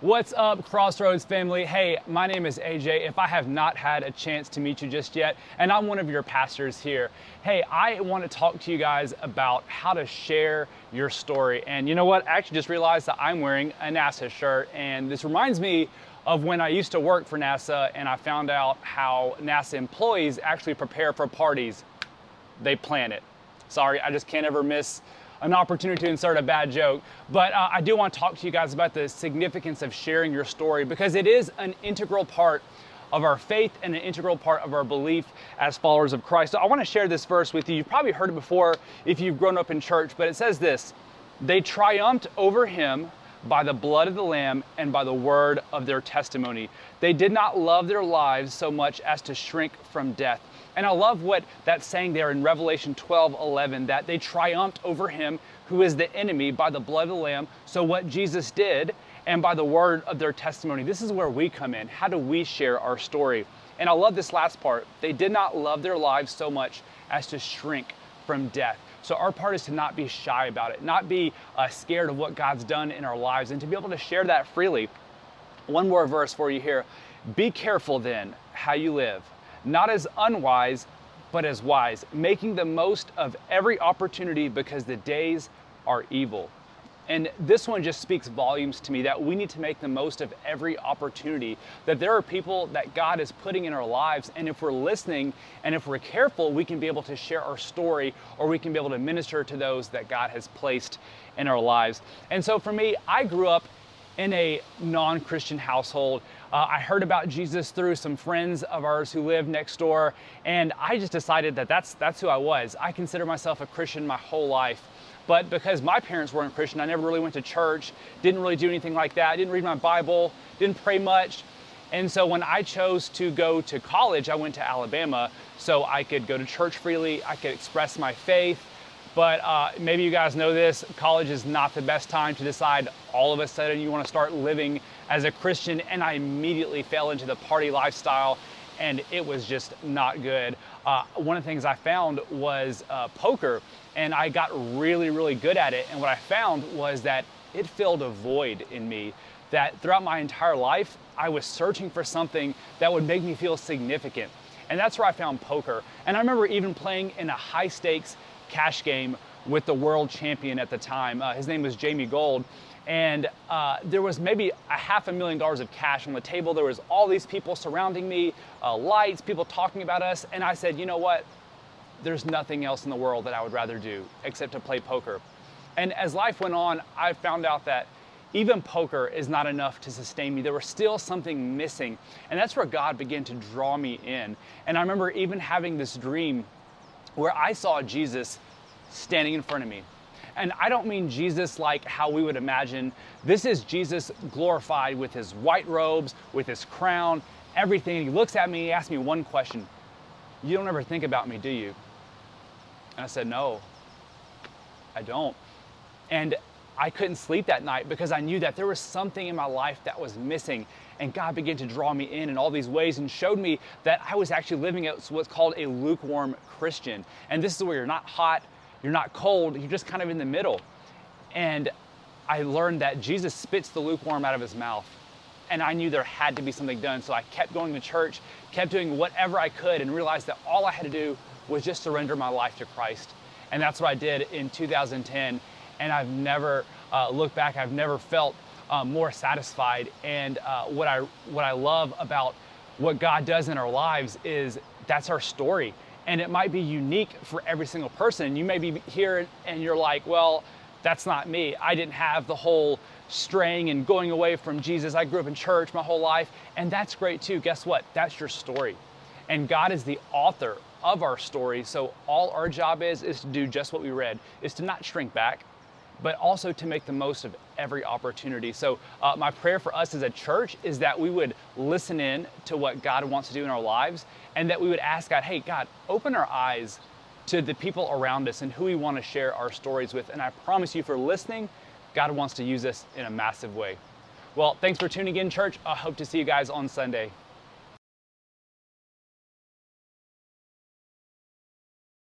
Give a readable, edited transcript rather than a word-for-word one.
What's up, Crossroads family? Hey, my name is AJ. If I have not had a chance to meet you just yet, and I'm one of your pastors here, hey, I want to talk to you guys about how to share your story. And you know what? I actually just realized that I'm wearing a NASA shirt, and this reminds me of when I used to work for NASA, and I found out how NASA employees actually prepare for parties. They plan it. Sorry, I just can't ever miss an opportunity to insert a bad joke. But I do want to talk to you guys about the significance of sharing your story, because it is an integral part of our faith and an integral part of our belief as followers of Christ. So I want to share this verse with you. You've probably heard it before if you've grown up in church, but it says this: "They triumphed over him by the blood of the Lamb and by the word of their testimony. They did not love their lives so much as to shrink from death." And I love what that's saying there in Revelation 12:11, that they triumphed over him who is the enemy by the blood of the Lamb. So what Jesus did, and by the word of their testimony. This is where we come in. How do we share our story? And I love this last part. They did not love their lives so much as to shrink from death. So our part is to not be shy about it, not be scared of what God's done in our lives, and to be able to share that freely. One more verse for you here. "Be careful then how you live, not as unwise, but as wise, making the most of every opportunity, because the days are evil." And this one just speaks volumes to me, that we need to make the most of every opportunity, that there are people that God is putting in our lives, and if we're listening and if we're careful, we can be able to share our story, or we can be able to minister to those that God has placed in our lives. And so for me, I grew up in a non-Christian household. I heard about Jesus through some friends of ours who lived next door, and I just decided that that's who I was. I consider myself a Christian my whole life. But because my parents weren't Christian, I never really went to church, didn't really do anything like that, didn't read my Bible, didn't pray much. And so when I chose to go to college, I went to Alabama so I could go to church freely, I could express my faith. But maybe you guys know this, college is not the best time to decide all of a sudden you want to start living as a Christian, and I immediately fell into the party lifestyle, and it was just not good. One of the things I found was poker, and I got really, really good at it. And what I found was that it filled a void in me, that throughout my entire life, I was searching for something that would make me feel significant. And that's where I found poker. And I remember even playing in a high stakes cash game with the world champion at the time. His name was Jamie Gold. And there was maybe $500,000 of cash on the table. There was all these people surrounding me, lights, people talking about us. And I said, you know what? There's nothing else in the world that I would rather do except to play poker. And as life went on, I found out that even poker is not enough to sustain me. There was still something missing. And that's where God began to draw me in. And I remember even having this dream where I saw Jesus standing in front of me. And I don't mean Jesus like how we would imagine. This is Jesus glorified with his white robes, with his crown, everything. He looks at me, he asks me one question: "You don't ever think about me, do you?" And I said, "No, I don't." And I couldn't sleep that night because I knew that there was something in my life that was missing. And God began to draw me in all these ways, and showed me that I was actually living as what's called a lukewarm Christian. And this is where you're not hot, you're not cold, you're just kind of in the middle. And I learned that Jesus spits the lukewarm out of his mouth. And I knew there had to be something done. So I kept going to church, kept doing whatever I could, and realized that all I had to do was just surrender my life to Christ. And that's what I did in 2010. And I've never looked back. I've never felt more satisfied. And what I love about what God does in our lives is that's our story. And it might be unique for every single person. You may be here and you're like, well, that's not me. I didn't have the whole straying and going away from Jesus. I grew up in church my whole life, and that's great too. Guess what? That's your story. And God is the author of our story. So all our job is to do just what we read, is to not shrink back, but also to make the most of every opportunity. So my prayer for us as a church is that we would listen in to what God wants to do in our lives, and that we would ask God, hey, God, open our eyes to the people around us and who we want to share our stories with. And I promise you, for listening, God wants to use us in a massive way. Well, thanks for tuning in, church. I hope to see you guys on Sunday.